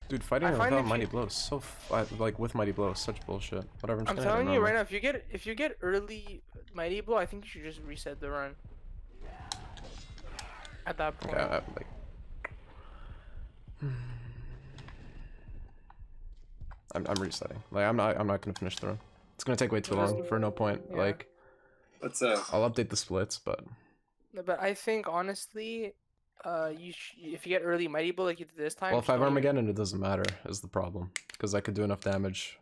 Dude, fighting without Mighty Blow is so like with Mighty Blow is such bullshit. Whatever. I'm telling you right now, if you get early Mighty Blow, I think you should just reset the run. At that point. Okay, I'm resetting. Like I'm not gonna finish the run. It's gonna take way too long for no point. Yeah. Like, I'll update the splits, but. But I think honestly, if you get early Mighty Blow like you did this time. Well, if I have Armageddon, it doesn't matter. Is the problem because I could do enough damage.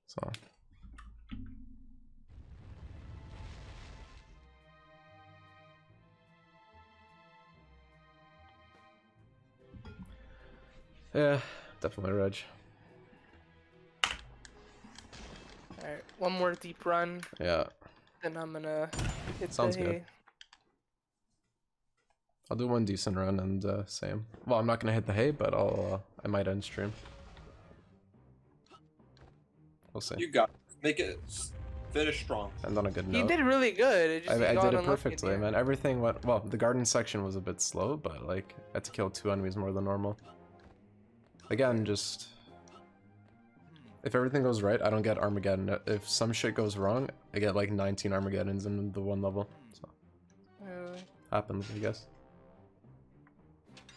So. Yeah, definitely Reg. Alright, one more deep run. Yeah. Then I'm gonna hit Sounds good. I'll do one decent run and same. Well, I'm not gonna hit the hay, but I might end stream. We'll see. You got it. Make it finish strong. And on a good note. You did really good. I did it perfectly, man. Everything went well. The garden section was a bit slow, but like I had to kill 2 enemies more than normal. Again, just if everything goes right, I don't get Armageddon. If some shit goes wrong, I get like 19 Armageddons in the one level. So happens, I guess.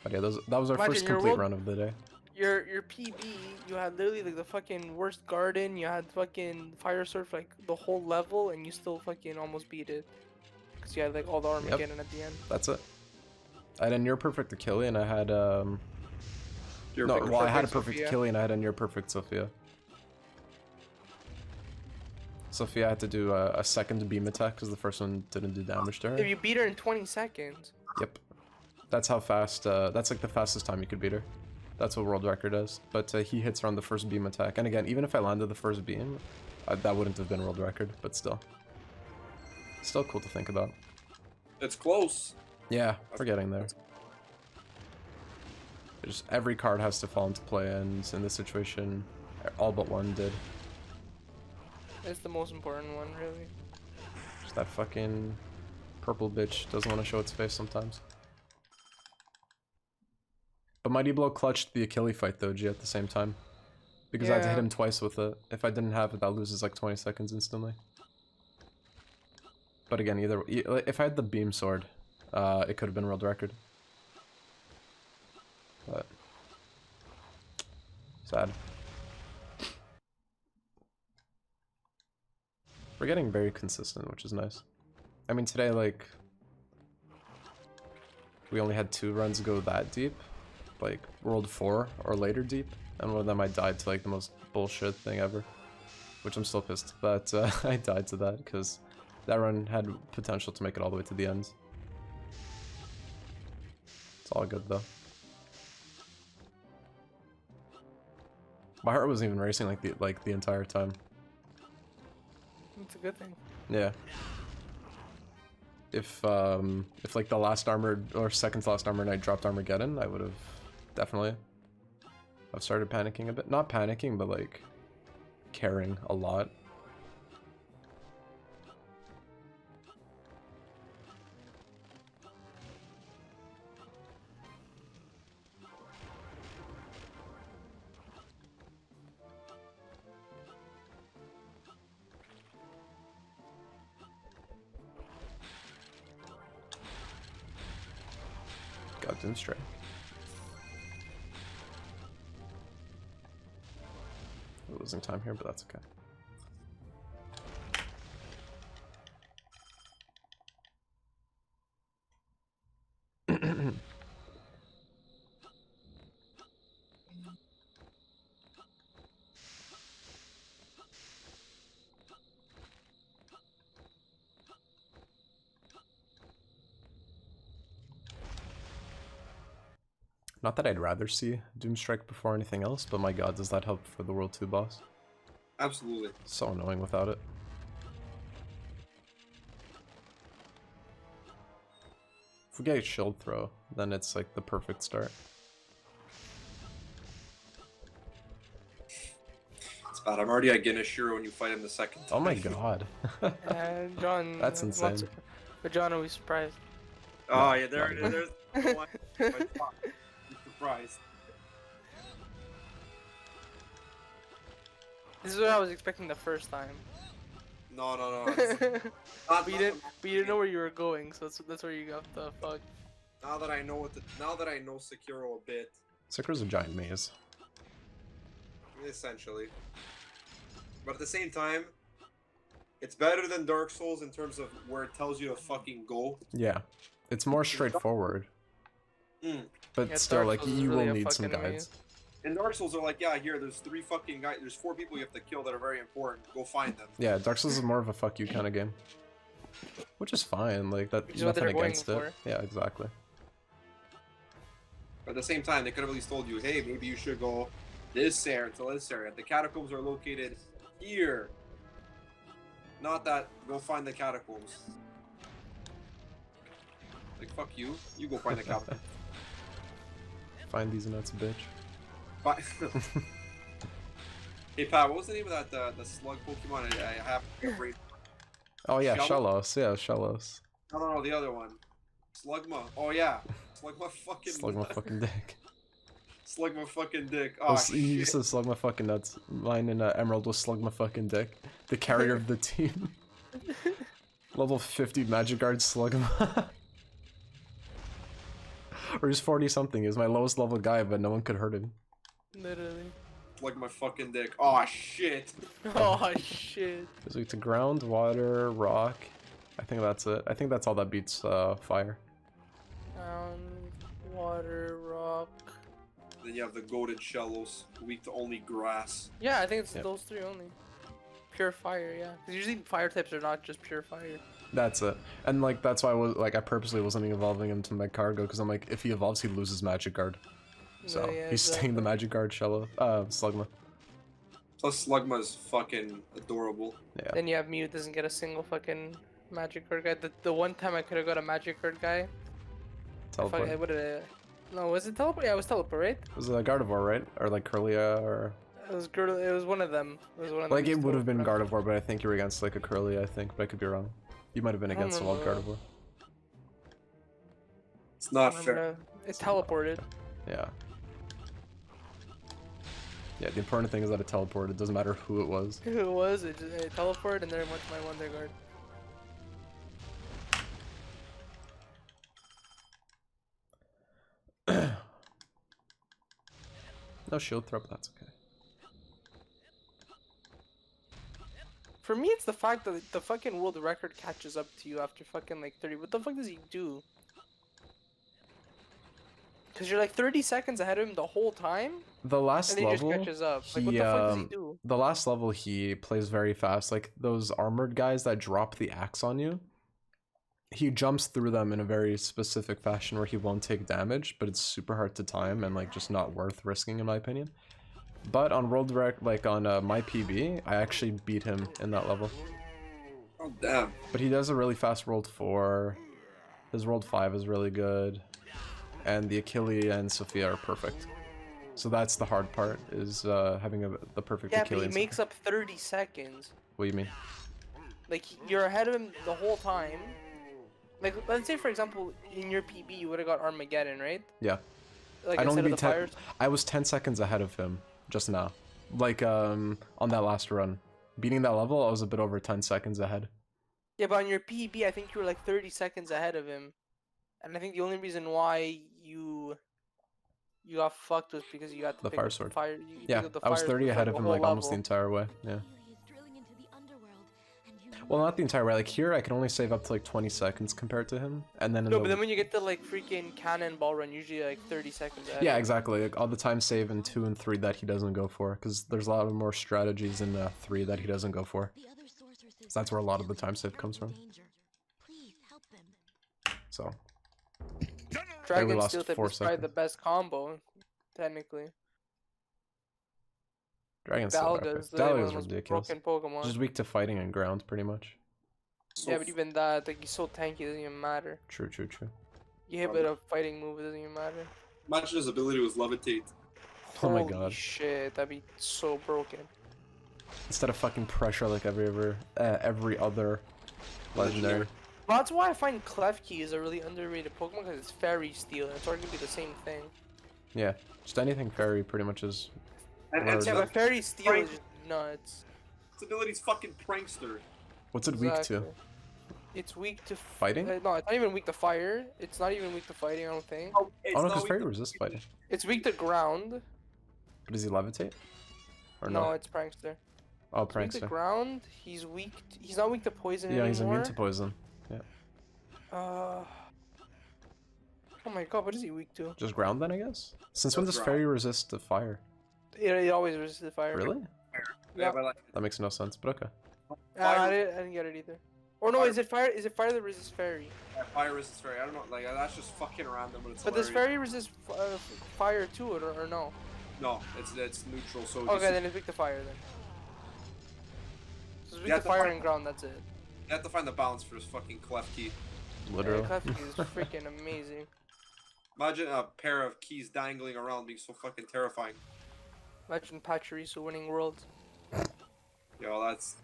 But yeah, that was our first complete run of the day. Your PB, you had literally like the fucking worst garden. You had fucking fire sword for like the whole level, and you still fucking almost beat it because you had like all the Armageddon at the end. That's it. I had a near perfect Achille, and I had I had a perfect Achille, and I had a near perfect Sophia. Sophia had to do a second beam attack because the first one didn't do damage to her. If you beat her in 20 seconds. Yep. That's how fast, that's like the fastest time you could beat her. That's what world record is. But he hits her on the first beam attack. And again, even if I landed the first beam, that wouldn't have been world record, but still. Still cool to think about. It's close. Yeah, we're getting there. Just every card has to fall into play, and in this situation, all but one did. It's the most important one, really. Just that fucking purple bitch doesn't want to show its face sometimes. But Mighty Blow clutched the Achille fight though, G, at the same time. Because I had to hit him twice with it. If I didn't have it, that loses like 20 seconds instantly. But again, if I had the beam sword, it could have been world record. But sad. We're getting very consistent, which is nice. I mean, today, like, we only had 2 runs go that deep. Like, World 4 or later deep. And one of them I died to, like, the most bullshit thing ever. Which I'm still pissed. But I died to that, because that run had potential to make it all the way to the end. It's all good, though. My heart wasn't even racing like the entire time. It's a good thing. Yeah. If like the last armored or second to last armored night dropped Armageddon, I would have definitely. I've started panicking a bit. Not panicking, but like caring a lot. Got Doom Strike. We're losing time here, but that's okay. Not that I'd rather see Doomstrike before anything else, but my god, does that help for the World 2 boss? Absolutely. So annoying without it. If we get a shield throw, then it's like the perfect start. It's bad. I'm already at Gineshiro when you fight him the second time. Oh my god. John. That's insane. But John, are we surprised? Oh yeah, there's I'm surprised. This is what I was expecting the first time. No, no, no. But you didn't know where you were going, so that's where you got the fuck. Now that I know now that I know Sekiro a bit, Sekiro's a giant maze. essentially. But at the same time, it's better than Dark Souls in terms of where it tells you to fucking go. Yeah, it's more straightforward. Mm. But Yeah, still, Dark like, Souls is you really will a need some fucking guides. In Dark Souls, they're like, yeah, here, there's 3 fucking guys, there's 4 people you have to kill that are very important. Go find them. Yeah, Dark Souls is more of a fuck you kind of game. Which is fine, like, Which is that's what nothing they're going against it. for. Yeah, exactly. But at the same time, they could have at least told you, hey, maybe you should go this area to this area. The catacombs are located here. Not that, go find the catacombs. Like, fuck you. You go find the catacombs. Find these nuts, bitch. Fi- Hey, Pat, what was the name of that, the slug Pokemon I have? Oh yeah, Shellos? Shellos. Yeah, Shellos. No, the other one. Slugma. Oh, yeah. Slugma fucking Slug my nuts. fucking dick. Slugma fucking dick. Oh, Oh, you shit. said slug my fucking nuts. Mine in Emerald was slug my fucking dick. The carrier of the team. Level 50 Magic Guard Slugma. Or he's 40 something. He was my lowest level guy, but no one could hurt him. Literally. Slugma fucking dick. Oh, shit. Oh shit. He's weak to ground, water, rock. I think that's it. I think that's all that beats fire. Water, rock. Then you have the goated Shellos, weak to only grass. Yeah, I think it's Yep. those 3 only. Pure fire, yeah. 'Cause usually fire types are not just pure fire. That's it. And like that's why I purposely wasn't evolving him to Meg Cargo because I'm like if he evolves he loses Magic Guard. So Yeah, he's staying the Magic Guard Shello Slugma. Plus, Slugma is fucking adorable. Yeah. Then you have Mew doesn't get a single fucking magic guard guy. The one time I could have got a magic guard guy. Teleport. What did No, was it teleport? Yeah, it was teleport, right? It was a Gardevoir, right? Or like Curlia or It was one of them. It was one of them. like it would have been teleport. Gardevoir, but I think you were against like a Curlia, I think, but I could be wrong. You might have been I don't against a wild remember. Gardevoir. It's not I fair. remember It teleported. Yeah. Yeah, the important thing is that it teleported. It doesn't matter who it was. Who it was? It teleported and then it went to my Wonder Guard. No shield throw, but that's okay. For me, it's the fact that the fucking world record catches up to you after fucking like 30. What the fuck does he do? Because you're like 30 seconds ahead of him the whole time, The last and then he just level, catches up. Like, what he, the fuck does he do? the last level he plays very fast. Like those armored guys that drop the axe on you, he jumps through them in a very specific fashion where he won't take damage, but it's super hard to time and like just not worth risking in my opinion. But on World Rec, like on my PB, I actually beat him in that level. Oh, damn. But he does a really fast World 4. His World 5 is really good. And the Achilles and Sophia are perfect. So that's the hard part, is having the perfect Yeah, Achilles. but he makes up 30 seconds. What do you mean? Like, you're ahead of him the whole time. Like, let's say, for example, in your PB, you would have got Armageddon, right? Yeah. Like, I'd only instead be of the fires. I was 10 seconds ahead of him just now. Like, on that last run. Beating that level, I was a bit over 10 seconds ahead. Yeah, but on your PB, I think you were like 30 seconds ahead of him. And I think the only reason why you got fucked was because you got to The pick fire up sword. you Yeah, picked up the I was fire 30 sword ahead for of the him whole like almost the level. entire way. Yeah. He is drilling into the underworld, and you Well, not the entire way. Like here, I can only save up to like 20 seconds compared to him, and then in No, the... but then when you get to like freaking cannonball run, usually like 30 seconds ahead. Yeah, exactly. Like all the time save in 2 and 3 that he doesn't go for, because there's a lot of more strategies in 3 that he doesn't go for. the other sorceresses So that's where a lot of the time are save comes from. in danger. Please help them. So Dragon lost Steel type 4 is probably the seconds. best combo, technically. Dragon's so Dalga epic. is literally one Dalga's of the most ridiculous. broken Pokemon. Just weak to fighting and ground, pretty much. So Yeah, but even that, like, he's so tanky, it doesn't even matter. True, true, true. You hit with a fighting move, it doesn't even matter. imagine his ability was levitate. Oh my Holy god. shit, that'd be so broken. Instead of fucking pressure like every other legendary. Well, that's why I find Klefki is a really underrated Pokemon, because it's Fairy Steel, and it's arguably the same thing. Yeah, just anything fairy pretty much is. And Or- it's Yeah, not, but Fairy Steel is just nuts. Its ability's fucking prankster. What's it weak to? It's weak to Fighting? no, it's not even weak to fire. It's not even weak to fighting. I don't think. Oh, Oh no, because fairy resists fighting. It's weak to ground. But does he levitate? Or No, no? it's prankster. Oh, He's weak to prankster. ground. He's weak. He's not weak to poison Yeah, anymore. he's immune to poison. Yeah. Oh my god, what is he weak to? Just ground then, I guess? Since Just when does ground. fairy resist the fire? It always resisted fire. Really? Yeah, but like, That makes no sense, but okay. I didn't get it either. Or no, Fire- is it fire? Is it fire that resists fairy? fire resists fairy. I don't know. Like that's just fucking random, but it's But does hilarious. fairy resist fire too, or no? No, it's neutral. So Okay, just, then it's weak to fire then. So it's weak You to have to fire find- and ground. That's it. you have to find the balance for this fucking clef key. Literally. Yeah, Clefty is freaking amazing. Imagine a pair of keys dangling around being so fucking terrifying. Imagine Patthiccness winning worlds. Yo, that's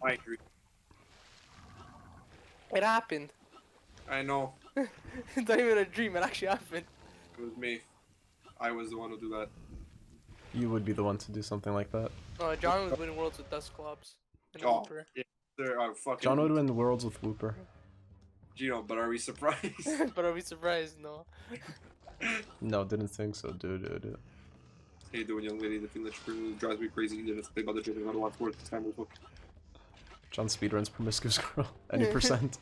my dream. It happened. I know. It's not even a dream. It actually happened. It was me. I was the one who do that. You would be the one to do something like that. No, John was winning worlds with Dustclops. And Oh, Whooper. yeah. There are fucking. John would win the worlds with Whooper. Gino, but are we surprised? But are we surprised? No. No, didn't think so, dude. How you doing, young lady? The thing that drives me crazy. You didn't think about the chicken. I don't want to work this time with book. John speedruns promiscuous girl. Any percent.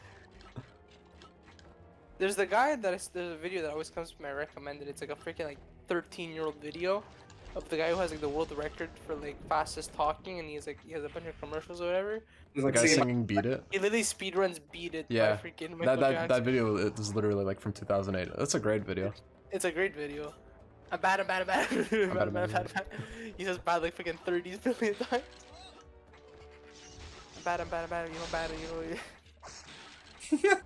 There's the guy there's a video that always comes to me. I recommended. It's like a freaking like 13-year-old video of the guy who has like the world record for like fastest talking, and he has a bunch of commercials or whatever. He's The like guy singing singing Beat It. He literally speedruns Beat It Yeah. by freaking Michael That Jackson. video is literally like from 2008. That's a great video. It's a great video. I'm bad. I'm bad. He says bad like freaking 30 billion times. I'm bad. You know bad. You know.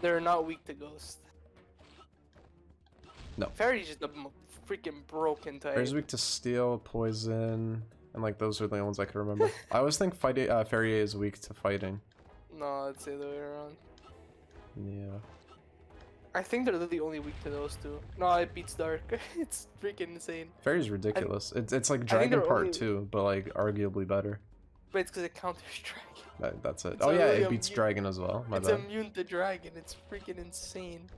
They're not weak to ghost. No. Fairy's just a freaking broken type. Fairy's weak to steel, poison, and like those are the only ones I can remember. I always think Fairy is weak to fighting. No, it's the other way around. Yeah. I think they're the only weak to those two. No, it beats Dark. It's freaking insane. Fairy's ridiculous. It's like think Dragon they're Part only- 2, but like arguably better. But it's because it counters Dragon. That's it. It's Oh yeah, really it beats Dragon as well. My It's bad. immune to Dragon. It's freaking insane.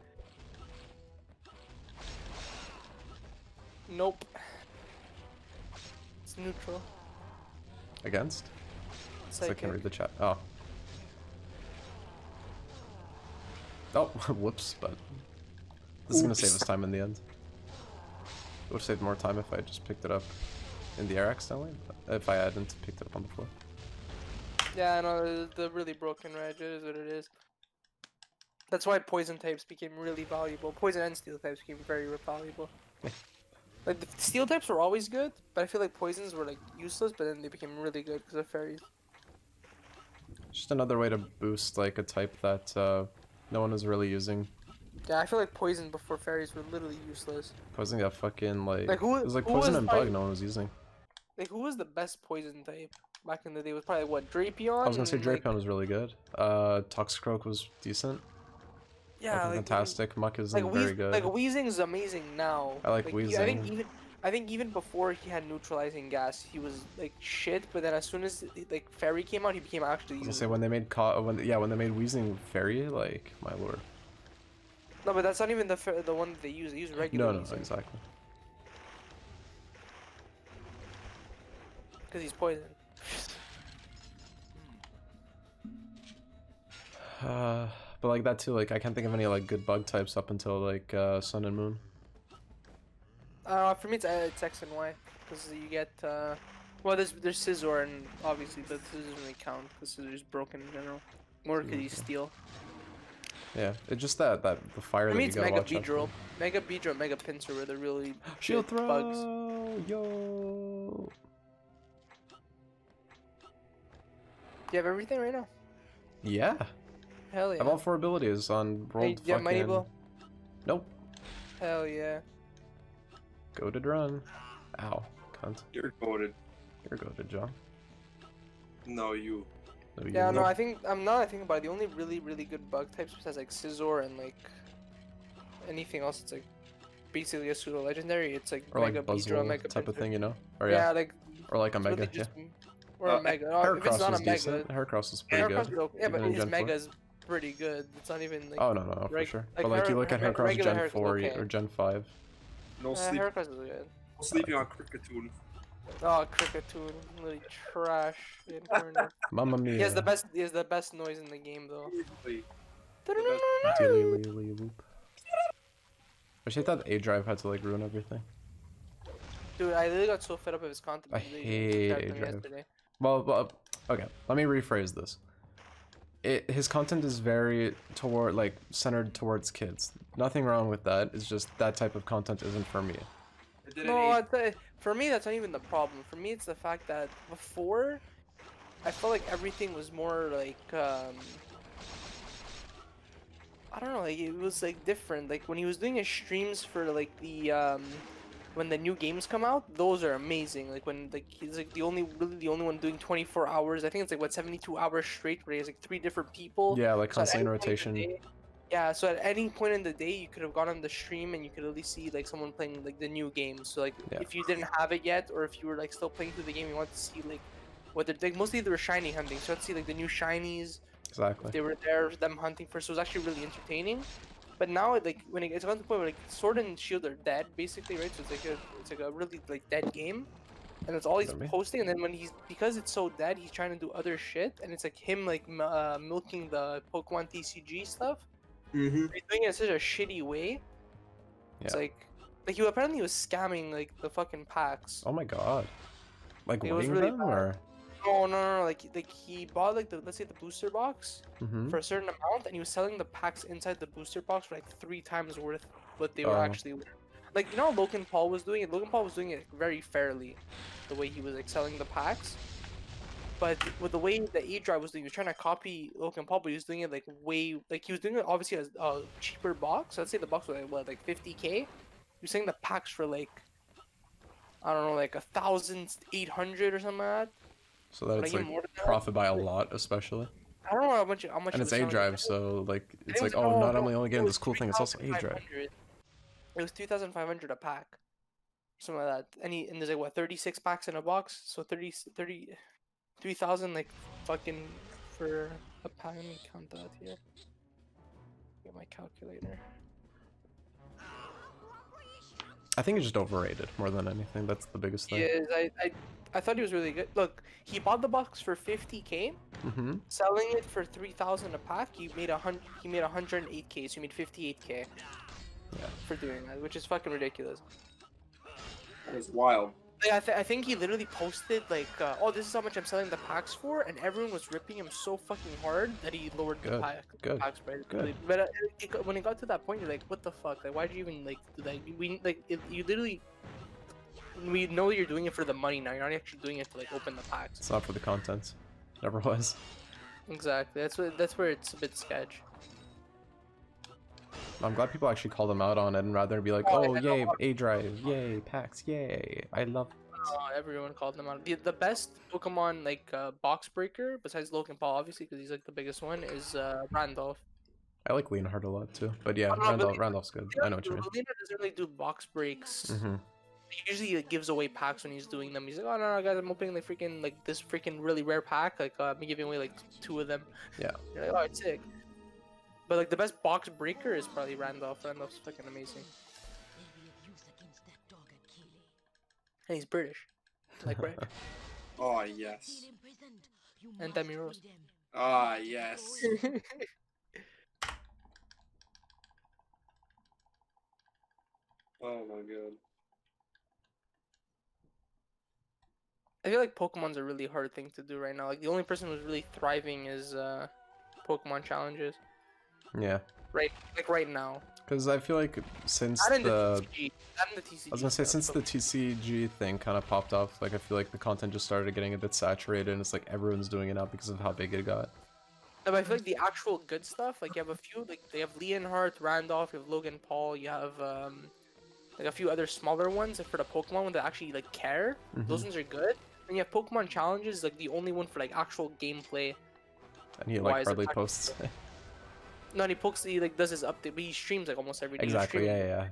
Nope. It's neutral. Against? So I can Psychic. read the chat. Oh. Oh, whoops, but this is gonna save us time in the end. It would have saved more time if I just picked it up in the air accidentally, but if I hadn't picked it up on the floor. Yeah, I know, the really broken reg is what it is. That's why poison types became really valuable. Poison and steel types became very valuable. Like, the steel types were always good, but I feel like poisons were like useless, but then they became really good because of fairies. Just another way to boost like a type that no one is really using. Yeah, I feel like poison before fairies were literally useless. Poison got fucking like, Like, who- it was like who poison was and bug fighting- no one was using. Like, who was the best poison type back in the day? It was probably, what, Drapion? I was gonna say and, Drapion like, was really good. Toxicroak was decent. yeah, Fucking like, fantastic. Muck is Like, very good. Like, Weezing's amazing now. I like I think Weezing. even before he had neutralizing gas, he was like shit. But then as soon as like Fairy came out, he became actually I was gonna say usable. when they made when they made Weezing Fairy, like my lord. No, but that's not even the one that they use. They use regular No, Weezing. exactly. Because he's poison. But like that too, like I can't think of any like good bug types up until like Sun and Moon. For me, it's X and Y, because you get well, there's Scizor, and obviously, but Scizor doesn't really count because Scizor's broken in general. More because he's steel. Yeah, it's just that the fire For that me, you it's gotta Mega watch out for. Beedrill. Mega Beedrill, Mega Pinsir were the really Shield good throw, bugs. yo. You have everything right now? Yeah, Hell I yeah. have all 4 abilities on Hey, rolled do you have Mighty fucking. Blow? Nope. Hell yeah. Goated run. Ow, cunt. You're goated. You're goated, John. No, you. No, you Yeah, no, know. I think I think about it, the only really good bug types besides like Scizor and like anything else, it's like basically a pseudo legendary. It's like Or Mega like Beedrill, Buzzwole Mega type of Pinsir. thing, you know? Or Yeah, yeah. like Or like a It's really mega, yeah. just or a mega. Oh, if it's Heracross not was a mega, decent. Heracross was yeah, pretty Heracross good. is okay. Yeah, but even in his Gen 4. mega's pretty good. It's not even like. Oh, no, for reg- sure. like But like you Her- look at Her- Heracross regular Gen Heracross is 4 okay. or Gen 5. No sleep. Heracross is good. No sleeping on Cricketoon. Oh, Cricketoon, really trash in corner. Mamma mia. He has the best noise in the game though. Easily. Dilly-lily-loop. Wish I thought A Drive had to like ruin everything. Dude, I literally got so fed up with his content. I literally hate grabbed him A-Drive. yesterday. Well, okay. Let me rephrase this. His content is very centered towards kids. Nothing wrong with that. It's just that type of content isn't for me. It didn't No, age. for me that's not even the problem. For me, it's the fact that before, I felt like everything was more like I don't know, like it was like different. Like when he was doing his streams for like the when the new games come out, those are amazing. Like when like he's like the only one doing 24 hours. I think it's like what 72 hours straight, where he has like 3 different people. Yeah, like So at constantly in any point in the rotation. day- yeah, so at any point in the day, you could have gone on the stream and you could at least see like someone playing like the new game. So like Yeah. if you didn't have it yet, or if you were like still playing through the game, you want to see like what they're like. Mostly they were shiny hunting, so let's see like the new shinies. Exactly. They were there, them hunting for. So it was actually really entertaining. But now, like when it's gotten to the point where like Sword and Shield are dead, basically, right? So it's like a really like dead game, and that's all he's Is that me? posting. And then when because it's so dead, he's trying to do other shit, and it's like him like milking the Pokemon TCG stuff. Mm-hmm. He's doing it in such a shitty way. It's Yeah. like he apparently was scamming like the fucking packs. Oh my god. Like It was winning really them bad. or? No, like he bought like let's say the booster box Mm-hmm. for a certain amount, and he was selling the packs inside the booster box for like 3 times worth what they were Oh. actually worth. Like you know how Logan Paul was doing it? Logan Paul was doing it very fairly, the way he was like selling the packs. But with the way the A-Drive was doing, he was trying to copy Logan Paul, but he was doing it like way like he was doing it obviously as a cheaper box. Let's say the box was like what, like 50K. He was selling the packs for like I don't know, like 1,800 or something like that. So that But it's even like more than that, profit by a lot, especially. I don't know how much. And he it's was selling A it. Drive, so like I it's think like it was- oh, no, not no, only it getting was this cool thing, it's also A Drive. 3,500. It was 2,500 a pack, something like that. And there's like what 36 packs in a box, so 3,000 like fucking for a pack. Let me count that here. Get my calculator. I think it's just overrated more than anything. That's the biggest thing. Yes, I thought he was really good. Look, he bought the box for 50K, Mm-hmm. selling it for 3,000 a pack. He made 108K, so he made 58K. Yeah. For doing that, which is fucking ridiculous. That was wild. Like, I think he literally posted like, oh, this is how much I'm selling the packs for, and everyone was ripping him so fucking hard that he lowered the Good, good, packs price. good. But when it got to that point, you're like, what the fuck? Like, why did you even like do that? You literally, we know you're doing it for the money now. You're not actually doing it to like open the packs. It's not for the content. Never was. Exactly. That's where it's a bit sketch. I'm glad people actually call them out on it and rather be like, Oh, oh, I know. yay, A Drive, yay, packs, yay. I love Everyone called them out. The best Pokemon like box breaker besides Logan Paul, obviously, because he's like the biggest one, is Randolph. I like Leonhardt a lot too. But yeah, Oh, no, but Randolph's good. I know what you mean. Lena doesn't really do box breaks. Mm-hmm. He usually like, gives away packs when he's doing them. He's like, oh no, guys, I'm opening like freaking like this freaking really rare pack. Like I'm giving away like 2 of them. Yeah. You're like, oh, it's sick. But like the best box breaker is probably Randolph. Randolph's fucking amazing. And he's British. Like British. Oh yes. And Demi Rose. Ah yes. Oh my god. I feel like Pokemon's a really hard thing to do right now. Like the only person who's really thriving is Pokemon challenges. Yeah. Right now. Because I feel like since Not in the... TCG. Not in the TCG. I was gonna say, stuff, since but- the TCG thing kind of popped off, like I feel like the content just started getting a bit saturated and it's like everyone's doing it now because of how big it got. No, but I feel like the actual good stuff, like you have a few, like they have Leonhardt, Randolph, you have Logan Paul, you have like a few other smaller ones for the Pokemon one that actually like care. Those ones are good. And you have Pokemon challenges, like the only one for like actual gameplay. And he Why like is it hardly back- posts. No, he like does his update, but he streams like almost every day. He's Exactly, streaming. yeah.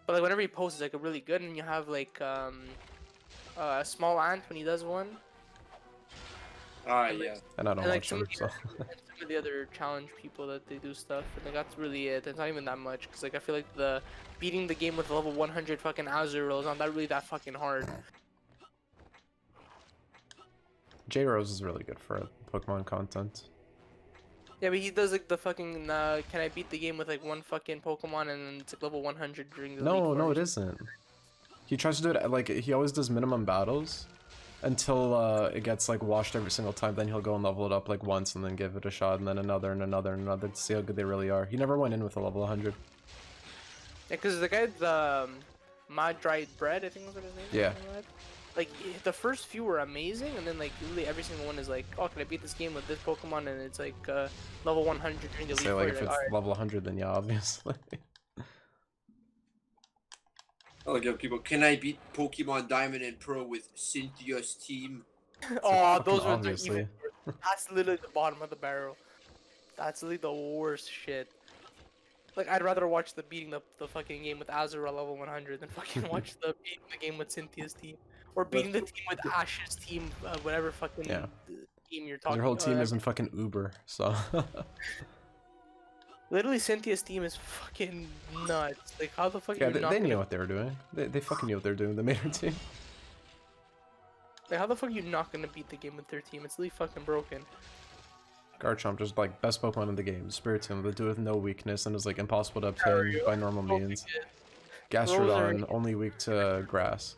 But like whenever he posts, it's like really good, and you have like Small Ant when he does one. Ah, And, like, yeah. And I don't and like watch some them, of, the so. other, and some of the other challenge people that they do stuff, and like that's really it. It's not even that much, because like I feel like the beating the game with level 100 fucking Azurill is not that really that fucking hard. J Rose is really good for Pokemon content. Yeah, but he does like the fucking can I beat the game with like one fucking Pokemon and then it's like level 100 during the No, league no, forms. it isn't. He tries to do it like he always does minimum battles until it gets like washed every single time. Then he'll go and level it up like once and then give it a shot and then another and another and another to see how good they really are. He never went in with a level 100. Yeah, because the guy, the Mod Dried Bread, I think was what his name was, Yeah. something like that. Like, the first few were amazing, and then, like, literally every single one is like, oh, can I beat this game with this Pokemon? And it's like, level 100 during the league Say like form. if You're it's like, alright. level 100, then yeah, obviously. I'll give people, can I beat Pokemon Diamond and Pearl with Cynthia's team? Oh, Fucking those are the obviously. even worse. That's literally the bottom of the barrel. That's literally the worst shit. Like, I'd rather watch the beating the fucking game with Azura level 100 than fucking watch the beating the game with Cynthia's team. Or beating the team with Ash's team, whatever fucking Yeah. team you're talking Your whole team about. isn't fucking Uber, so. Literally, Cynthia's team is fucking nuts. Like, how the fuck Yeah, are you not they knew gonna... what they were doing. They fucking knew what they were doing. They made her team. Like, how the fuck are you not gonna beat the game with their team? It's literally fucking broken. Garchomp just like best Pokemon in the game. Spiritomb, they do it with no weakness and is like impossible to obtain by normal means. Gastrodon, only weak to grass.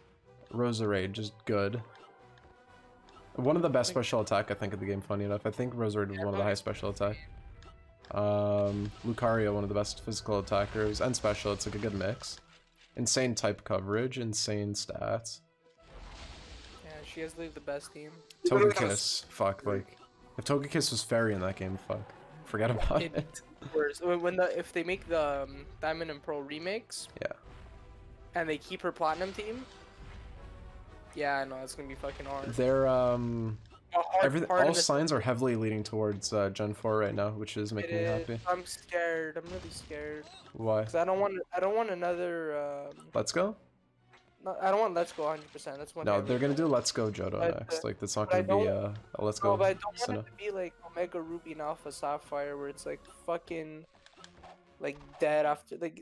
Roserade, just good. One of the best special attack I think of the game, funny enough. I think Roserade was one of the highest special attack. Lucario, one of the best physical attackers and special. It's like a good mix. Insane type coverage, insane stats. Yeah, she has like the best team. Togekiss, fuck, like if Togekiss was fairy in that game, fuck. Forget about it. It's worse. If they make the Diamond and Pearl remakes, Yeah. and they keep her platinum team, yeah, I know it's gonna be fucking hard. They're everything, Hard all in the- signs are heavily leading towards Gen 4 right now, which is making me happy. I'm scared. I'm really scared. Why? Cause I don't want another. Let's go? I don't want Let's Go 100%. That's one. No, thing. they're gonna do Let's Go Johto But, next. Like that's not but I gonna be don't- a Let's No, Go. but I don't want Sinnoh. it to be like Omega Ruby and Alpha Sapphire, where it's like fucking, like dead after like.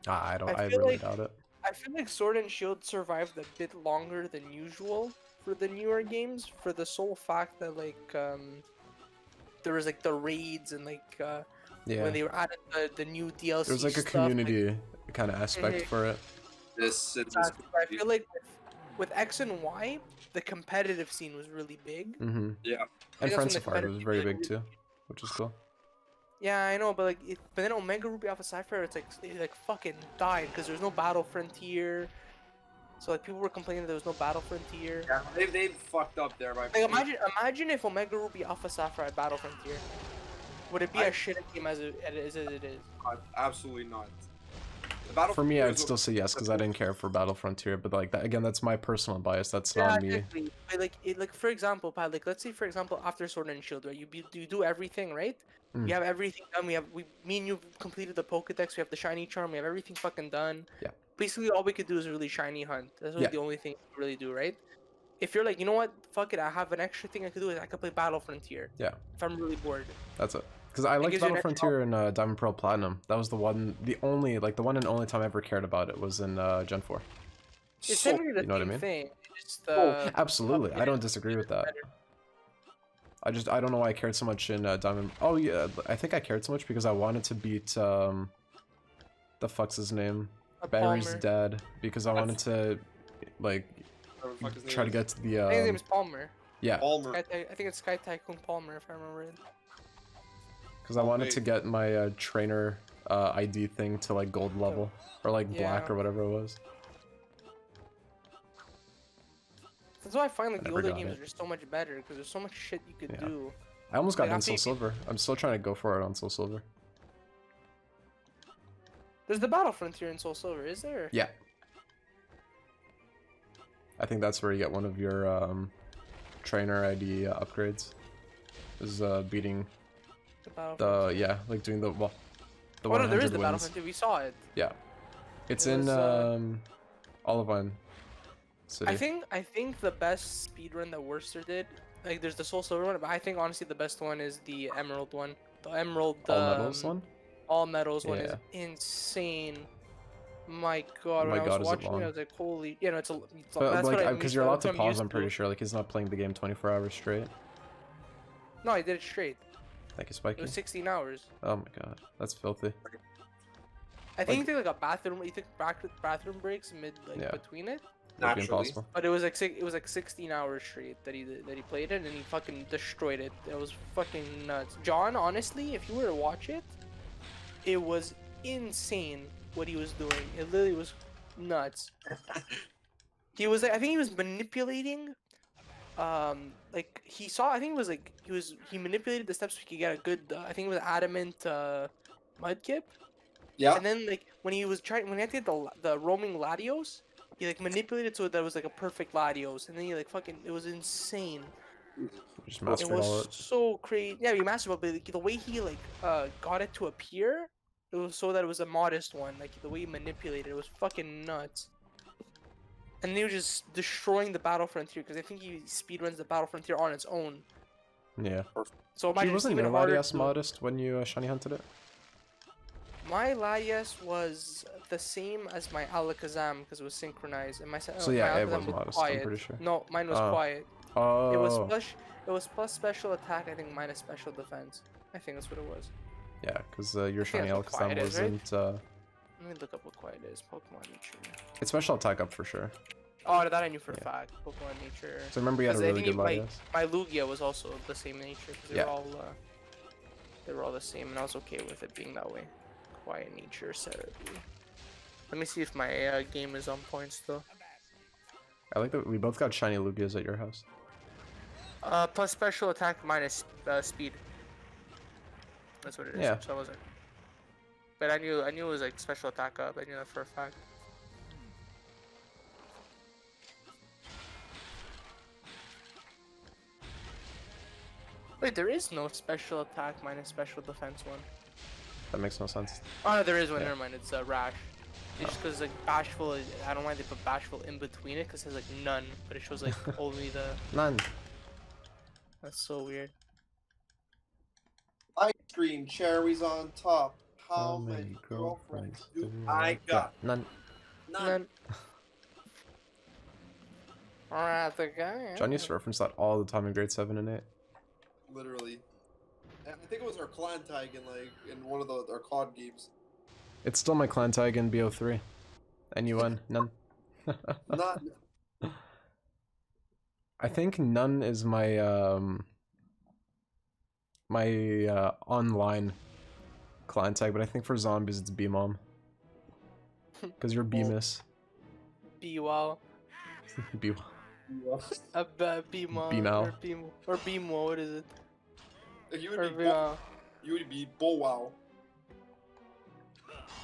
Ah, I feel really like- doubt it. I feel like Sword and Shield survived a bit longer than usual for the newer games, for the sole fact that like there was like the raids and like Yeah. when they were adding the new DLC. There's like a stuff, community kind of aspect Mhm. for it. This Exactly. I feel like with X and Y, the competitive scene was really big. Mm-hmm. Yeah. And that's when Friend the Safari was very big competitive- too, which is cool. Yeah, I know, but like, but then Omega Ruby Alpha Sapphire, it's like it like fucking died because there's no Battle Frontier. So like people were complaining there was no Battle Frontier. Yeah, they fucked up there by. Like imagine if Omega Ruby Alpha Sapphire had Battle Frontier. Would it be as shit a game as it is? Absolutely not. The Battle For me, Frontier I'd is still say yes because I didn't care for Battle Frontier, but like that again, that's my personal bias. That's not me. Exactly. But like for example, Pat, like let's say for example after Sword and Shield, right? You do everything, right? Mm. You have everything done. Me and you completed the Pokedex. We have the shiny charm. We have everything fucking done. Yeah. Basically, all we could do is really shiny hunt. That's really Yeah. the only thing we really do, right? If you're like, you know what, fuck it, I have an extra thing I could do. Is I could play Battle Frontier. Yeah. If I'm really bored. That's it. Because I liked gives you an Battle extra Frontier and Diamond Pearl Platinum. That was the one and only time I ever cared about it was in Gen 4. It's so, literally the you know what I same mean? thing. Just, Absolutely, I don't disagree with that. I don't know why I cared so much in Diamond. Oh yeah, I think I cared so much because I wanted to beat the fuck's his name? Barry's Palmer. dad, because I wanted to like whatever the fuck his name try to is. get to the I think his name is Palmer. yeah, Palmer. I think it's Sky Tycoon Palmer, if I remember it. because I wanted to wait. get my trainer ID thing to like gold level or like black Yeah. or whatever it was. That's why I find like the never older got games it. are just so much better because there's so much shit you could Yeah. do. I almost got Like, it in after Soul you- Silver. I'm still trying to go for it on Soul Silver. There's the Battle Frontier in Soul Silver, is there? Yeah. I think that's where you get one of your trainer ID upgrades. Is beating The Battle the like doing the the Oh no, there is 100 the Battle wins. Frontier. We saw it. Yeah. It's It in was, Olivine. City. I think the best speedrun that Worcester did, like there's the Soul Silver one, but I think honestly the best one is the Emerald one. The Emerald All medals one. all medals one is Yeah. insane. My God, Oh when my I God, was is it watching it, long? I was like, holy, you know, it's But that's like, what I because used you're to- allowed that's to what I'm pause, used I'm pretty to. sure. Like, he's not playing the game 24 hours straight. No, I did it straight. Thank you, It Spiky. was 16 hours. Oh my God, that's filthy. I think you took like a bathroom. You took bathroom breaks mid Yeah. between it. That'd be Naturally. impossible. But it was like 16 hours straight that he played it, and he fucking destroyed it. It was fucking nuts. John, honestly, if you were to watch it, it was insane what he was doing. It literally was nuts. He was, I think he was manipulating. Like he saw. I think it was like he manipulated the steps so he could get a good. I think it was adamant mudkip. Yeah. And then like when he had to get the roaming Latios, he like manipulated so that it was like a perfect Latios, and then he like fucking, it was insane. Just It mastered all was it. so crazy. Yeah, he mastered it, but like, the way he like got it to appear, it was so that it was a modest one. Like the way he manipulated it was fucking nuts. And they were just destroying the Battle Frontier because I think he speedruns the Battle Frontier on its own. Yeah. So She imagine it's wasn't even your harder Latias to- modest when you shiny hunted it? My Latias was the same as my Alakazam because it was synchronized, and my So yeah, my it Alakazam was modest, quiet. I'm pretty sure. No, mine was Oh. quiet. Oh. It was plus special attack. I think minus special defense. I think that's what it was. Yeah, because your think shiny that's what quiet Alakazam is, right? wasn't. Let me look up what quiet is. Pokemon Nature. It's special attack up for sure. Oh, that I knew for a Yeah. fact. Pokemon Nature. So remember you had a 'Cause I really think good my Latias. my Lugia was also the same nature because Yeah. they were all the same, and I was okay with it being that way. Quiet nature therapy. Let me see if my game is on point still. I like that we both got shiny Lugias at your house. Plus special attack minus speed. That's what it is. Yeah. So I wasn't. But I knew it was like special attack up. I knew that for a fact. Wait, there is no special attack minus special defense one. That makes no sense. Oh no, there is one. Yeah. Never mind. It's rash. It's just because like bashful. I don't know why they put bashful in between it because it says like none, but it shows like only the. None. That's so weird. Ice cream, cherries on top. How many girlfriends do I got? None. None. Alright, the guy. John used to reference that all the time in grade 7 and 8. Literally. And I think it was our clan tag in one of our COD games. It's still my clan tag in BO3. NUN. None. Not. I think none is my online clan tag, but I think for zombies it's B-mom. Because you're B-miss. B-wow. B B-mom. B-mal. Or B-mo, what is it? You Or would be you would be Bow Wow.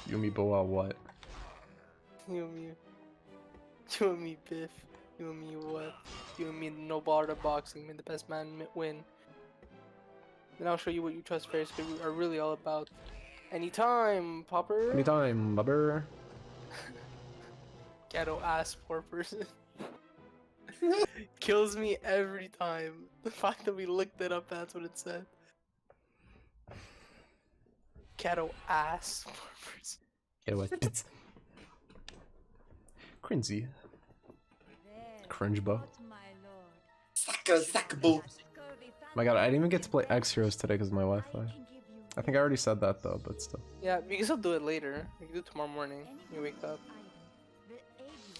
Yumi Boa what? You and me, Biff. You and me, what? You and me, no border boxing. May the best man win. Then I'll show you what you trust fairs are really all about. Anytime, Popper. Anytime, bubber. Ghetto ass poor person. Kills me every time. The fact that we looked it up, that's what it said. Ghetto ass poor person. Yeah, what? Cringy. Cringe bow. Sackable. My god, I didn't even get to play X Heroes today because of my Wi-Fi. I think I already said that though, but still. Yeah, we can still do it later. We can do it tomorrow morning. when You wake up.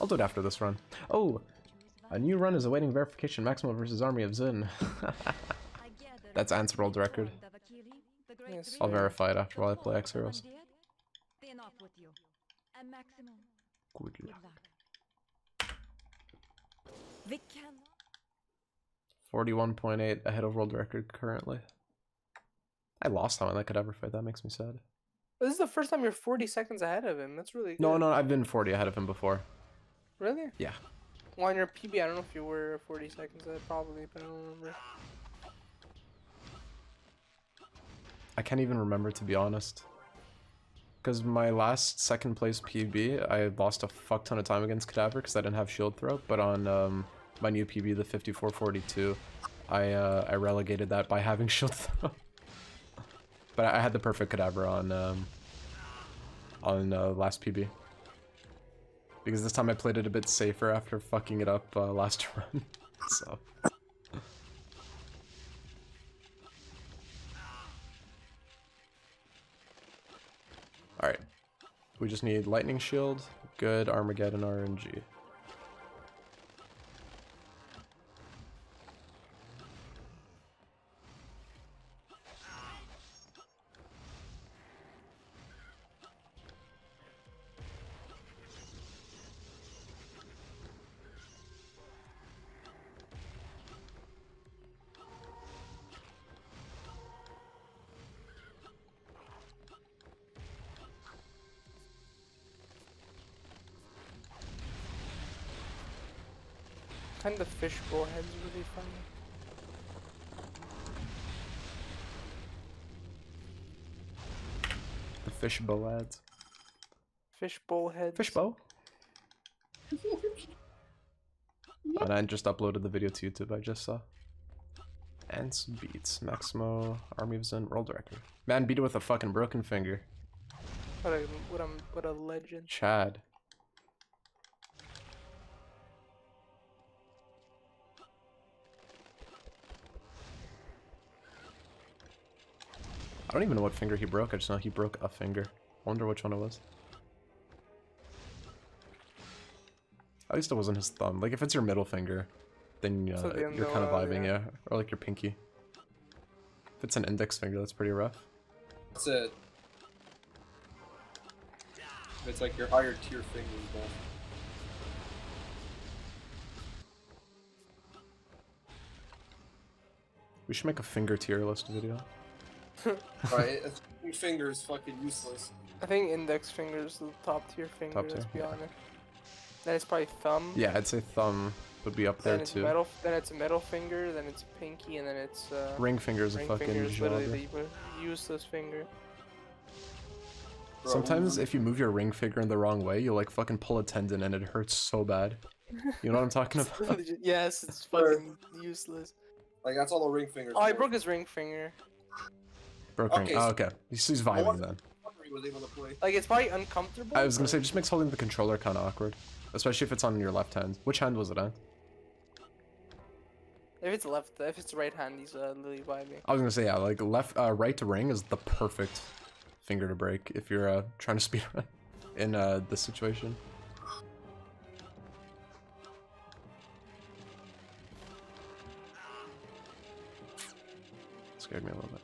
I'll do it after this run. Oh! A new run is awaiting verification. Maximo versus Army of Zin. That's Ant's world record. Yes, I'll sir. verify it after while I play X Heroes. Good luck. 41.8 ahead of world record currently. I lost time I could ever fight. That makes me sad. This is the first time you're 40 seconds ahead of him. That's really good. No, I've been 40 ahead of him before. Really? Yeah. Well, on your PB, I don't know if you were 40 seconds ahead, probably, but I don't remember. I can't even remember, to be honest. Because my last second place PB, I lost a fuck ton of time against Cadaver because I didn't have shield throw. But on my new PB, the 5442, I relegated that by having shield throw. But I had the perfect Cadaver on last PB. Because this time I played it a bit safer after fucking it up last run. So. Alright. We just need Lightning Shield, good Armageddon RNG. Kind of fishbowl head's really funny. The fishbow lads. Fishbowl heads. Fishbow? And I just uploaded the video to YouTube, I just saw. And some beats. Maximo, Army of Zin, world record. Man, beat it with a fucking broken finger. What a legend. Chad. I don't even know what finger he broke, I just know he broke a finger. I wonder which one it was. At least it wasn't his thumb. Like, if it's your middle finger, then you're kind of vibing, yeah. Or like your pinky. If it's an index finger, that's pretty rough. That's it. It's like your higher tier fingers, man. We should make a finger tier list video. Right? Finger is fucking useless. I think index finger is the top tier finger, Top tier, let's be yeah. honest. Then it's probably thumb. Yeah, I'd say thumb would be up there Then it's too. then it's middle finger, then it's pinky, and then it's Ring finger's a ring fucking finger is literally jobber. the useless finger. Bro, Sometimes if you move your ring finger in the wrong way, you'll like fucking pull a tendon and it hurts so bad. You know what I'm talking about? Yes, it's fucking useless. like that's all the ring fingers. Oh, I for. broke his ring finger. Broke ring. Okay, Oh, so- okay. He's vibing then. He was able to play. Like, it's probably uncomfortable. I was gonna but- say, just makes holding the controller kind of awkward. Especially if it's on your left hand. Which hand was it on? If it's right hand, he's literally vibing. I was gonna say, yeah, like right to ring is the perfect finger to break if you're trying to speedrun in this situation. Scared me a little bit.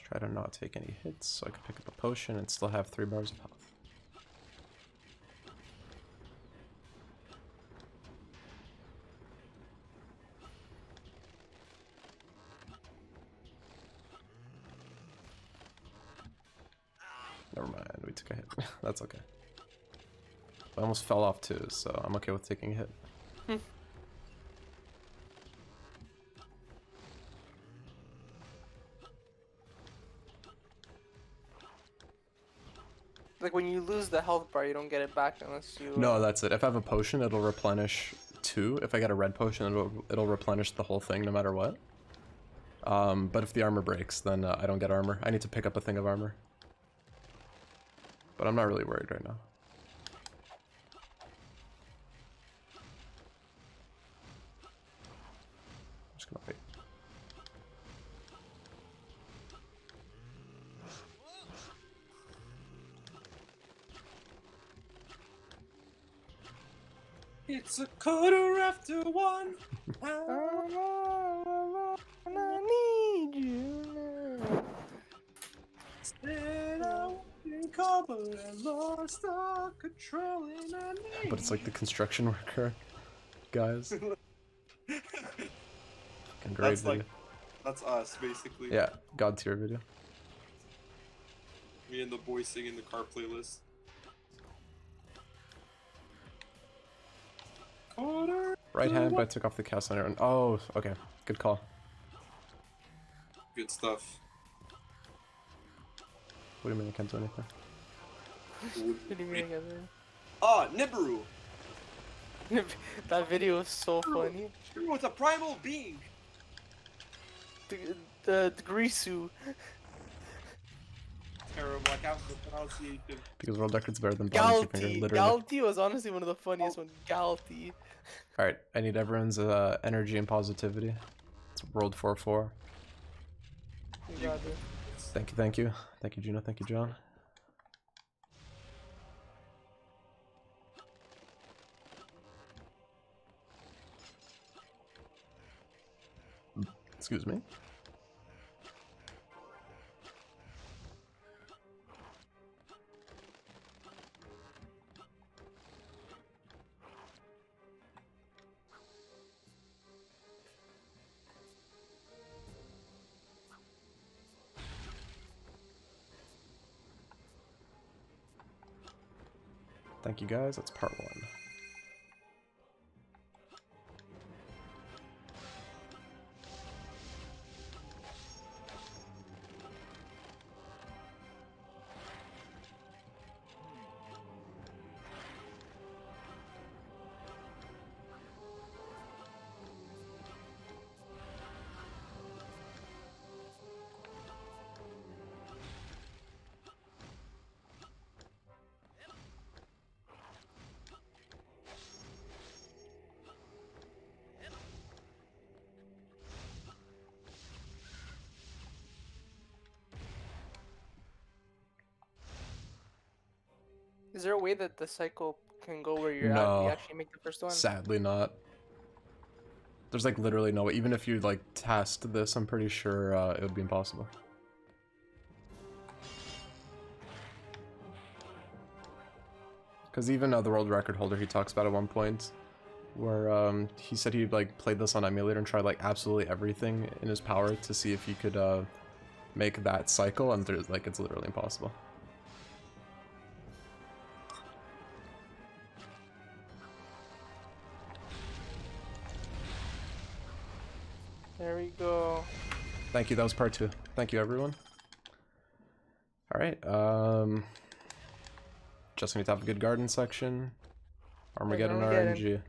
Try to not take any hits so I can pick up a potion and still have 3 bars of health. Never mind, we took a hit. That's okay. I almost fell off too, so I'm okay with taking a hit. Like, when you lose the health bar, you don't get it back unless you... No, that's it. If I have a potion, it'll replenish 2. If I get a red potion, it'll replenish the whole thing no matter what. But if the armor breaks, then I don't get armor. I need to pick up a thing of armor. But I'm not really worried right now. I'm just gonna wait. It's a 1:15. I need you now. Said I wouldn't call, but I lost all control and I need But it's like the construction worker guys. Fucking great That's video. like, that's us, basically. Yeah, god tier video. Me and the boys singing the car playlist. Right hand, but I took off the cast on everyone. Oh, okay. Good call. Good stuff. What do you mean I can't do anything? What do you mean again? Ah, Nibiru! That video was so funny. Nibiru, it's a primal being! The Grisu. Terrible, I can't the pronunciation. Because world record's better than bottom finger, Galti. literally. Galti was honestly one of the funniest ones. Galti. Alright, I need everyone's energy and positivity. It's World 4-4. You got it. Thank you, thank you. Thank you, Gina. Thank you, John. Excuse me. Thank you guys, that's part 1. Is there a way that the cycle can go where you're at? No. You actually make the first one? Sadly not. There's like literally no way. Even if you like test this, I'm pretty sure it would be impossible. Because even the world record holder, he talks about at one point, where he said he like played this on emulator and tried like absolutely everything in his power to see if he could make that cycle, and there's like it's literally impossible. There we go. Thank you, that was part 2. Thank you, everyone. Alright, just need to have a good garden section. Armageddon Armageddon. RNG.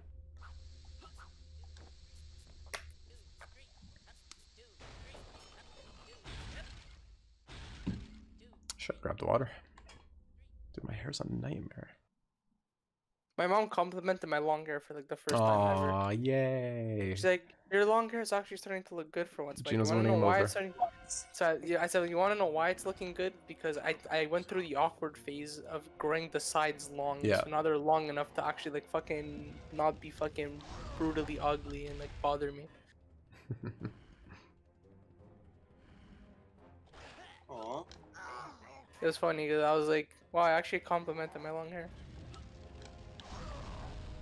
Should have grabbed water. Dude, my hair's a nightmare. My mom complimented my long hair for like the first time ever. Aw, yay. She's like, your long hair is actually starting to look good for once. But you Gina's want to know winning why over. it's starting? So I said, you want to know why it's looking good? Because I went through the awkward phase of growing the sides long. Yeah. So now they're long enough to actually like fucking not be fucking brutally ugly and like bother me. Aww. It was funny because I was like, wow, I actually complimented my long hair.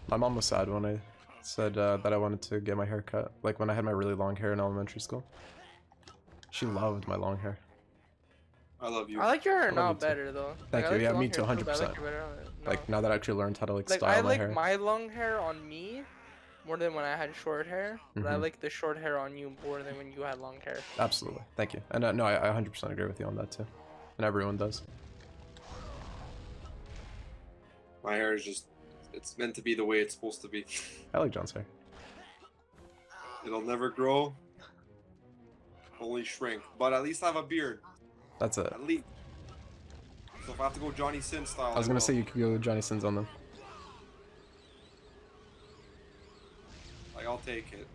My mom was sad when I said that I wanted to get my hair cut. Like when I had my really long hair in elementary school. She loved my long hair. I love you. I like your hair love now you too. better though. Thank I you, like yeah, your long me hair too, but I like 100%. your better now. Like now that I actually learned how to like Like style I my like hair. my long hair on me more than when I had short hair, but I Mhm. like the short hair on you more than when you had long hair. Absolutely, thank you. And no, I 100% agree with you on that too. And everyone does. My hair is just, it's meant to be the way it's supposed to be. I like John's hair. It'll never grow. Only shrink. But at least I have a beard. That's it. At least. So if I have to go Johnny Sin style, I was I gonna will. say you could go Johnny Sins on them. Like, I'll take it.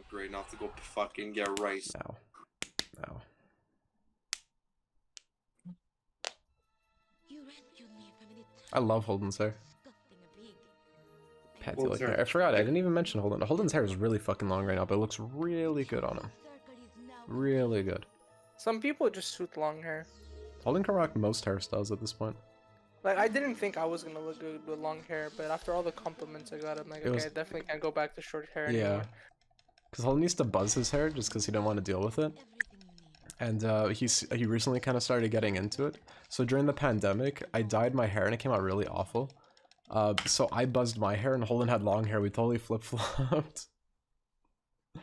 Great enough to go fucking get rice. Now. Now. You rescued me from an I love Holden's hair. Something big. Patty Holden's like hair hair. I is forgot, I big. didn't even mention Holden. Holden's hair is really fucking long right now, but it looks really good on him. Circle is now Really good. Some people just suit long hair. Holden can rock most hairstyles at this point. Like, I didn't think I was gonna look good with long hair, but after all the compliments I got, I'm like, It okay, was- I definitely can't go back to short hair Yeah. anymore. Because Holden used to buzz his hair just because he didn't want to deal with it. everything you need. And he recently kind of started getting into it. So during the pandemic, I dyed my hair and it came out really awful. So I buzzed my hair and Holden had long hair. We totally flip-flopped. It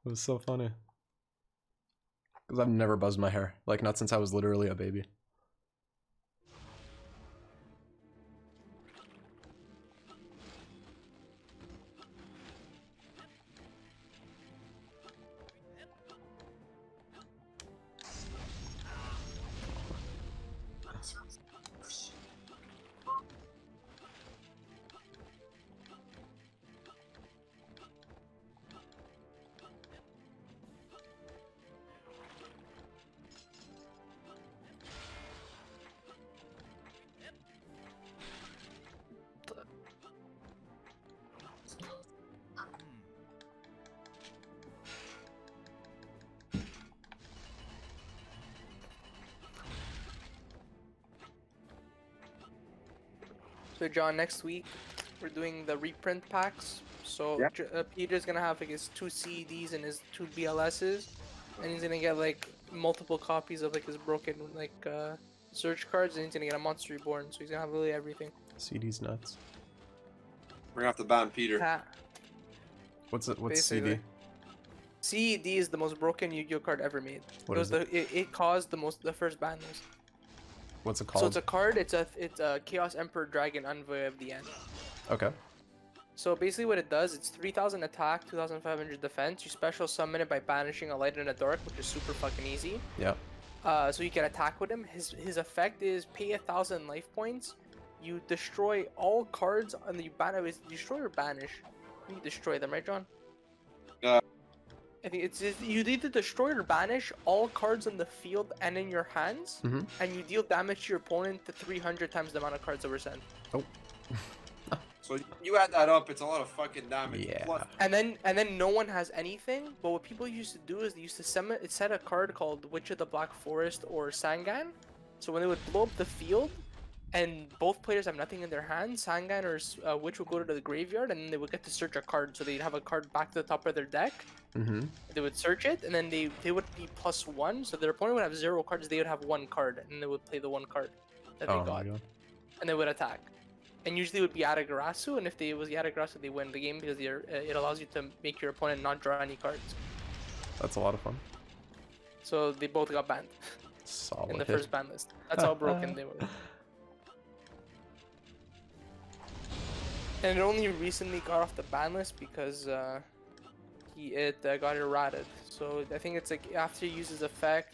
was so funny. Because I've never buzzed my hair. Like, not since I was literally a baby. So John, next week we're doing the reprint packs. So Yeah. Peter's gonna have like his 2 CEDs and his 2 BLSs, and he's gonna get like multiple copies of like his broken like search cards, and he's gonna get a Monster Reborn. So he's gonna have really everything. CD's nuts. We're gonna have to ban Peter. What's it? What's Basically. CD? CED is the most broken Yu-Gi-Oh card ever made. What it is was it caused the first ban list. What's it So called? it's a card. It's a Chaos Emperor Dragon Envoy of the End. Okay. So basically what it does, it's 3000 attack, 2500 defense. You special summon it by banishing a light and a dark, which is super fucking easy. Yeah. So you can attack with him. His effect is pay 1000 life points. You destroy all cards and you destroy or banish. You destroy them, right, John? I think it's you either destroy or banish all cards on the field and in your hands, Mhm. and you deal damage to your opponent to 300 times the amount of cards that were sent. Oh. So you add that up, it's a lot of fucking damage. Yeah. Plus, And then no one has anything. But what people used to do is they used to set a card called Witch of the Black Forest or Sangan. So when they would blow up the field, and both players have nothing in their hands, Sangan or Witch would go to the graveyard, and then they would get to search a card. So they'd have a card back to the top of their deck. Mm-hmm. They would search it, and then they would be +1. So their opponent would have 0 cards. They would have 1 card, and they would play the 1 card that they Oh got, my god. and they would attack. And usually it would be Yatagarasu, and if it was Yatagarasu, they win the game because it allows you to make your opponent not draw any cards. That's a lot of fun. So they both got banned Solid in the hit. first ban list. That's how broken they were. And it only recently got off the ban list because it got errated. So I think it's like after you use his effect,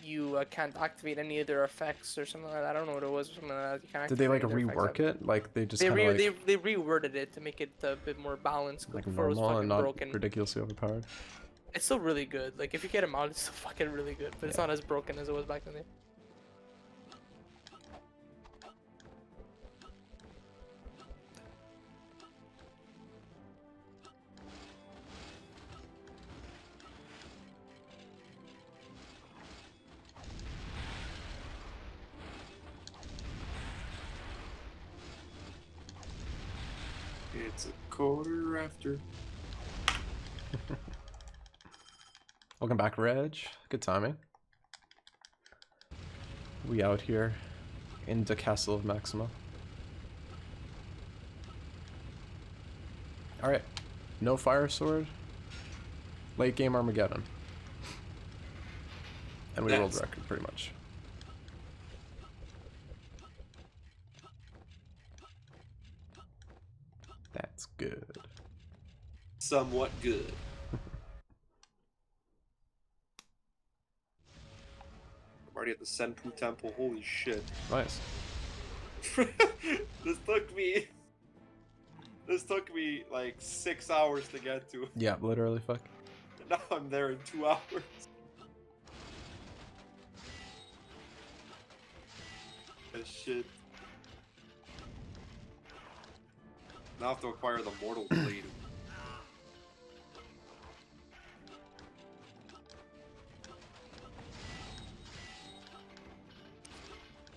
you can't activate any of their effects or something like that. I don't know what it was. Something like that. You can't Did they like activate any of their rework effects. it? Like they just They, kind of re- like, they reworded it to make it a bit more balanced. like Before it was normal fucking and not broken. ridiculously overpowered? It's still really good. Like if you get him out, it's still fucking really good. But it's Yeah. not as broken as it was back in the day. it's a quarter after. Welcome back, Reg. Good timing. We out here in the castle of Maximo. Alright. No fire sword. Late game Armageddon. And we rolled Next. record pretty much. That's good. Somewhat good. I'm already at the Senpu Temple. Holy shit. Nice. This took me like 6 hours to get to. Yeah, literally, fuck. Now I'm there in 2 hours. Shit. Now I have to acquire the Mortal Blade.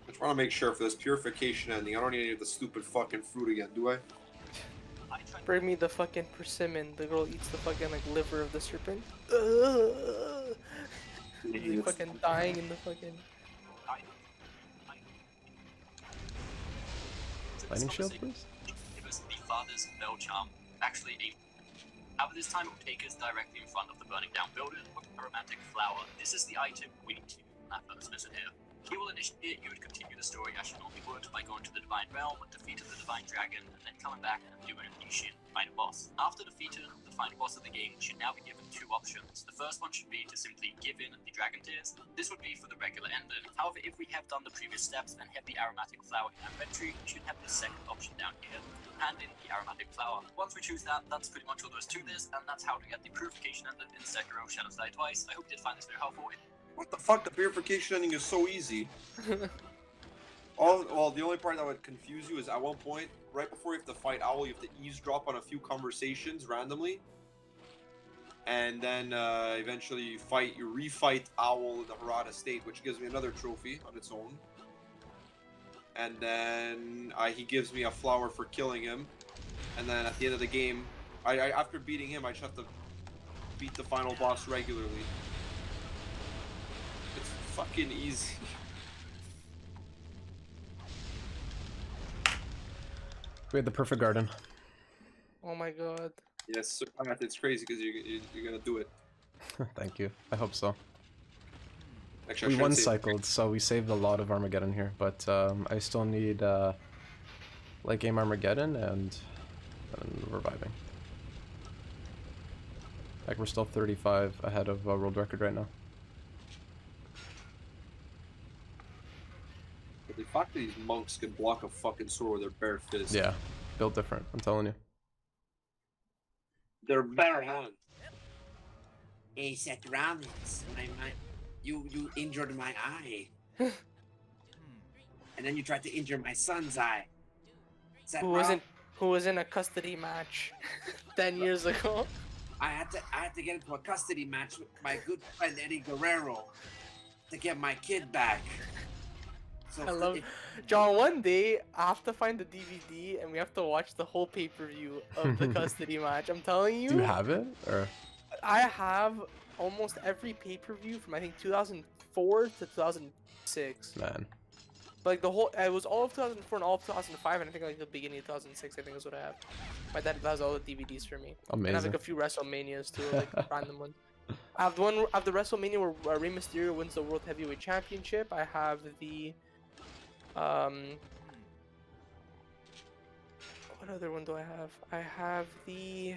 I just want to make sure for this purification ending, I don't need any of the stupid fucking fruit again, do I? Bring me the fucking persimmon. The girl eats the fucking like liver of the serpent. Really fucking dying in the fucking. Lightning shield, please? It was the father's bell charm. Actually, however, this time it will take us directly in front of the burning down building with a romantic flower. This is the item we need to dismiss it here. He will initiate you would continue the story as you normally would by going to the Divine Realm, defeating the Divine Dragon, and then coming back and doing a mission final boss. After defeating the final boss of the game, you should now be given two options. The first one should be to simply give in the Dragon Tears. This would be for the regular ending. However, if we have done the previous steps and have the aromatic flower in our inventory, we should have the second option down here. Hand in the aromatic flower. Once we choose that, that's pretty much all there is to this, and that's how to get the purification ending in Sekiro Shadows Die Twice. I hope you did find this very helpful. What the fuck? The purification ending is so easy. Well, the only part that would confuse you is at one point, right before you have to fight Owl, you have to eavesdrop on a few conversations randomly. And then eventually you refight Owl in the Harada state, which gives me another trophy on its own. And then he gives me a flower for killing him. And then at the end of the game, after beating him, I just have to beat the final boss regularly. It's fucking easy. We had the perfect garden. Oh my god. Yes, it's crazy because you're gonna do it. Thank you. I hope so. Actually, We one-cycled, so we saved a lot of Armageddon here, but I still need late game Armageddon and reviving. Like we're still 35 ahead of world record right now. But the fact that these monks can block a fucking sword with their bare fist. Yeah, built different, I'm telling you. They're bare hands. Hey, Seth Rollins, you injured my eye. And then you tried to injure my son's eye. Seth Who was in a custody match 10 years ago. I had to get into a custody match with my good friend Eddie Guerrero to get my kid back. So I love John. One day I have to find the DVD and we have to watch the whole pay-per-view of the custody match. I'm telling you. Do you have it? Or I have almost every pay-per-view from I think 2004 to 2006. man. Like the whole, it was all of 2004 and all of 2005, and I think like the beginning of 2006. I think is what I have. My dad has all the DVDs for me. And I have Amazing. like a few WrestleManias too, like random ones. I have I have the WrestleMania where Rey Mysterio wins the World Heavyweight Championship. I have the what other one do I have? I have the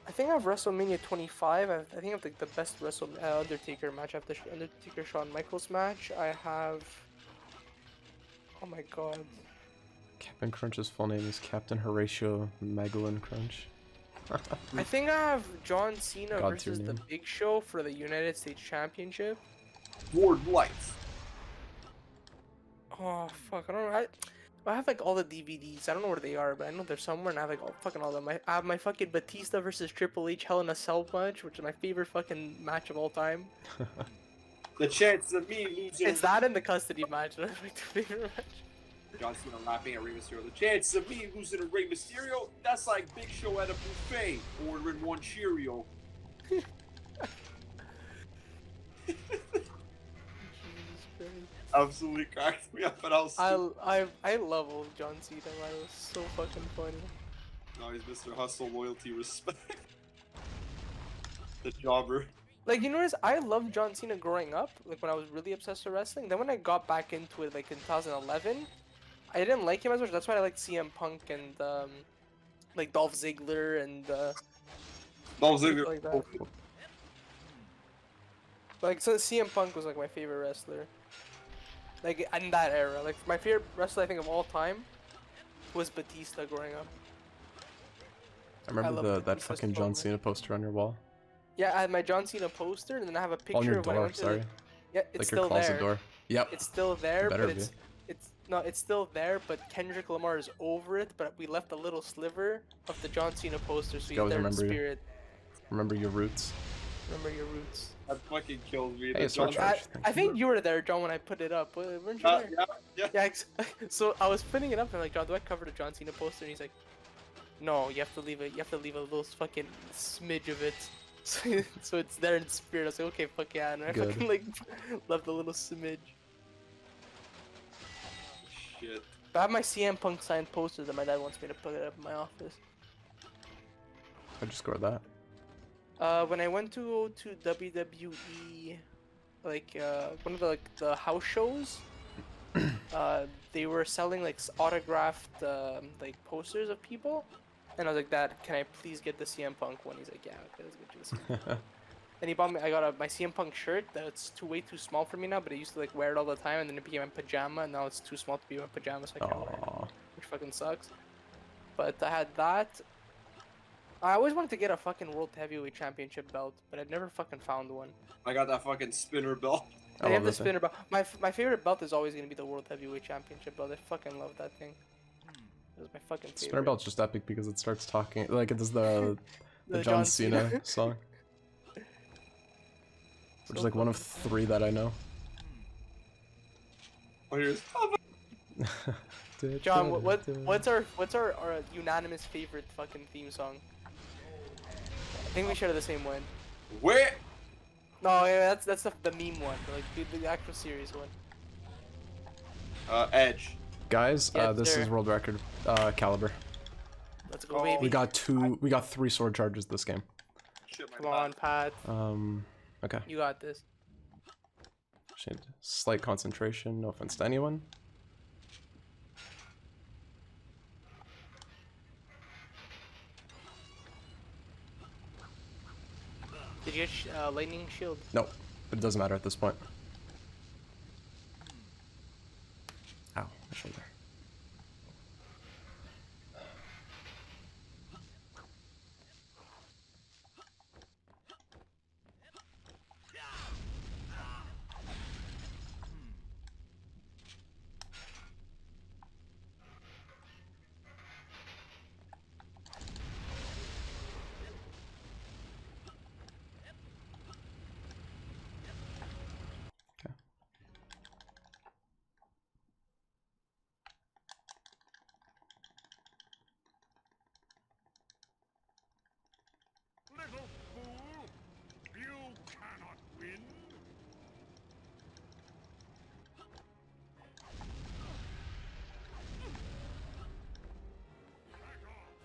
I think I have WrestleMania 25. I think I have the best Undertaker match. I have the Undertaker Shawn Michaels match. I have. Oh my god. Captain Crunch's full name is Captain Horatio Magellan Crunch. I think I have John Cena God versus tier the name. Big Show for the United States Championship. Ward life. Oh fuck! I don't know. I have like all the DVDs. I don't know where they are, but I know they're somewhere, and I have like all of them. I have my fucking Batista versus Triple H Hell in a Cell match, which is my favorite fucking match of all time. The chance of me losing. It's that and the custody match that I like the favorite match. John Cena laughing at Rey Mysterio. The chance of me losing to Rey Mysterio, that's like Big Show at a buffet ordering one Cheerio. Jesus Christ. Absolutely cracked me up, and I love old John Cena, man. It was so fucking funny. No, he's Mr. Hustle, loyalty, respect. The jobber. Like, you notice, I loved John Cena growing up, like when I was really obsessed with wrestling. Then when I got back into it, like in 2011, I didn't like him as much. That's why I liked CM Punk and like Dolph Ziggler and Dolph people Ziggler. like that. Like, so CM Punk was like my favorite wrestler. Like in that era, like my favorite wrestler I think of all time was Batista growing up. I remember love that Batista's fucking John promo. Cena poster on your wall. Yeah, I had my John Cena poster, and then I have a picture On your of when I door, went to sorry. the... Yeah, it's Like still your closet there. door. Yep. It's still there, Better but be. it's still there, but Kendrick Lamar is over it, but we left a little sliver of the John Cena poster, so he's always there in remember you. spirit. Remember your roots. Remember your roots. That fucking kills me. Hey, The sword John- charge. I think you were there, John, when I put it up. Weren't you there? yeah. Yeah, so I was putting it up and like, John, do I cover the John Cena poster? And he's like, no, you have to leave a little fucking smidge of it. So it's there in spirit. I was like, okay, fuck yeah, and I Good. fucking like left a little smidge. Shit. But I have my CM Punk signed poster that my dad wants me to put it up in my office. I just scored that. When I went to WWE, like one of the house shows, they were selling like autographed like posters of people, and I was like, Dad, can I please get the CM Punk one? He's like, yeah, okay, let's get you the CM Punk. And he bought me. I got my CM Punk shirt that's way too small for me now, but I used to like wear it all the time, and then it became my pajama, and now it's too small to be my pajama, so I can't wear it, Aww. which fucking sucks. But I had that. I always wanted to get a fucking World Heavyweight Championship belt, but I've never fucking found one. I got that fucking spinner belt. I have love the that thing. spinner belt. My favorite belt is always gonna be the World Heavyweight Championship belt. I fucking love that thing. It was my fucking favorite. Spinner belt's just epic because it starts talking like it does the John Cena song, which is like one of 3 that I know. Oh, here's. John, what's our unanimous favorite fucking theme song? I think we share the same one. Where? No, yeah, that's the meme one, like the actual serious one. Edge. Guys, Yes, this sir. is world record caliber. Let's go, Oh. baby. We got 3 sword charges this game. Shit, my Come on, Pat. Okay. You got this. Just need slight concentration. No offense to anyone. Did you get lightning shield? No, but it doesn't matter at this point. Ow, my shoulder. Little fool! You cannot win! Back off!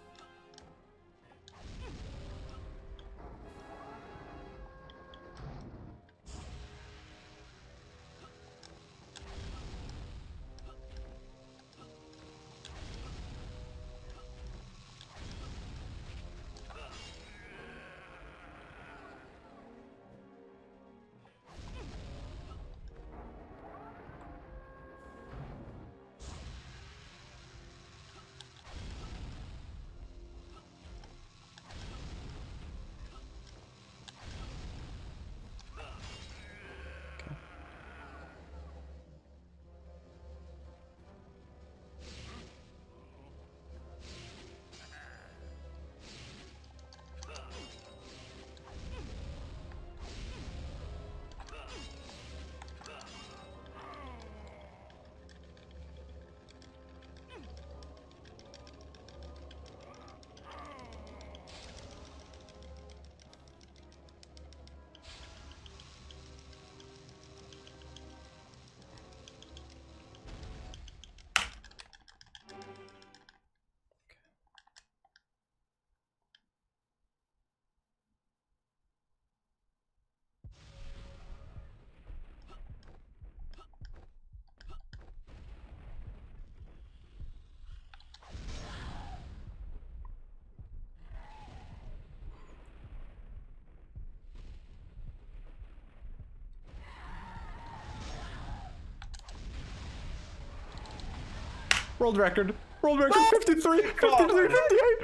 World record! World record! 53! 53! 58!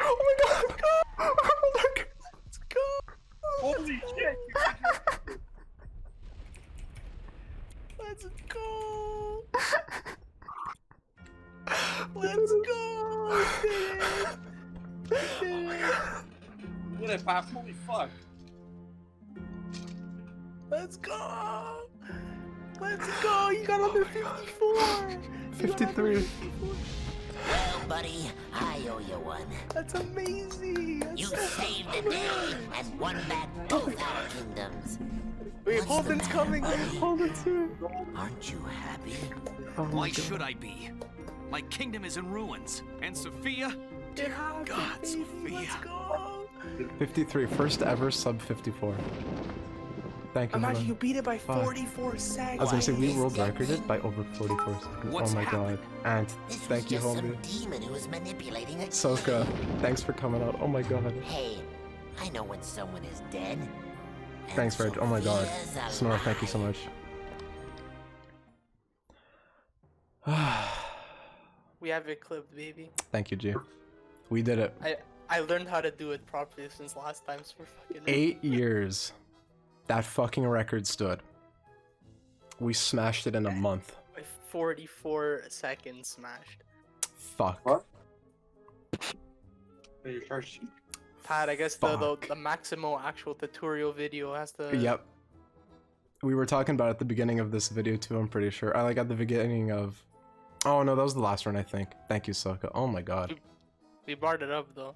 Oh my god! World record! Let's go! Holy shit! Let's Let's go! Let's go! Look at that, Pop. Holy fuck. Let's go! Let's go! You got under 54! 53. Well, buddy, I owe you one. That's amazing! That's You so saved the day and won back both our kingdoms. Wait, What's the Holden's matter, coming! buddy? Holden's here! Aren't you happy? Oh my Why God. should I be? My kingdom is in ruins. And Sophia? It happened, God, baby. Sophia. Let's go! 53, first ever sub 54. Thank you. Imagine man. you beat it by Fuck. 44 seconds. I was gonna say we Why, world is recorded by over 44 seconds. What's oh my happening? God. And This thank was you, just some homie. demon who was manipulating a Soka, thanks for coming out. Oh my God. Hey, I know when someone is dead. And Thanks, Reg. Oh my God. Sophia's Snore, thank you so alive. much. We have it clipped, baby. Thank you, G. We did it. I learned how to do it properly since last time, so we're fucking 8 years. That fucking record stood. We smashed it in a month. by 44 seconds smashed. Fuck. What? Your charge. Pat, I guess Fuck. the Maximo actual tutorial video has to. Yep. We were talking about it at the beginning of this video too, I'm pretty sure. I like at the beginning of... Oh no, that was the last one, I think. Thank you, Soka. Oh my God. We brought it up though.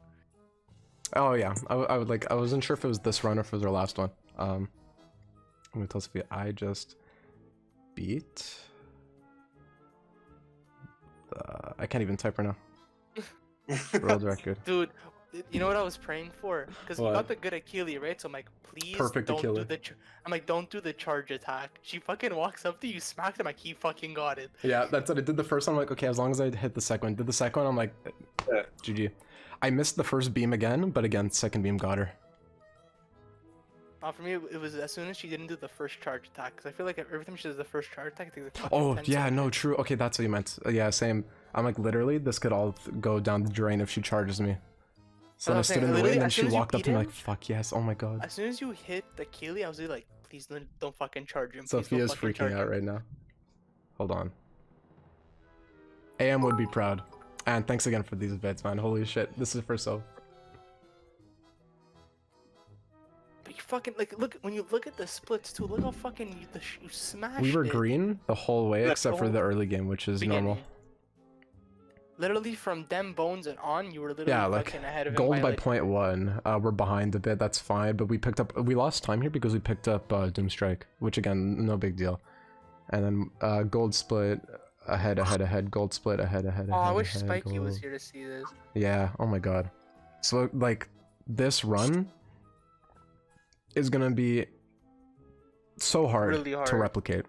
Oh yeah, I would like... I wasn't sure if it was this run or if it was our last one. I'm gonna tell Sophia, I just beat... I can't even type right now. World record. Dude, you know what I was praying for? Because you What? got the good Achille, right? So I'm like, please Perfect don't Achille. do the. I'm like, don't do the charge attack. She fucking walks up to you, smacks him. Like he fucking got it. Yeah, that's what I did the first one. I'm like, okay, as long as I hit the second one. Did the second one, I'm like, Yeah. GG. I missed the first beam again, but again, second beam got her. For me, it was as soon as she didn't do the first charge attack. Because I feel like every time she does the first charge attack, it takes like fucking Oh, 10 yeah, seconds. no, true. Okay, that's what you meant. Yeah, same. I'm like, literally, this could all go down the drain if she charges me. So That's then I what I'm stood saying, in the way, literally, and then as she soon as you walked up beat to me him- like, fuck yes, oh my God. As soon as you hit the Achille, I was like, please don't fucking charge him. Please don't Sophia's fucking freaking charge out him. right now. Hold on. AM would be proud. And thanks again for these bets, man. Holy shit, this is for so. But you fucking like look when you look at the splits too. Look how fucking you smashed We were it. green the whole way The except for whole the early game, which is beginning. normal. Literally from them bones and on, you were literally Yeah, like fucking ahead of him gold by like, 0.1. We're behind a bit, that's fine, but we lost time here because we picked up Doomstrike, which again, no big deal. And then gold split, ahead, gold split, ahead. Oh, I wish ahead, Spiky was gold. here to see this. Yeah, oh my God. So like this run is gonna be so hard, Really to hard. replicate.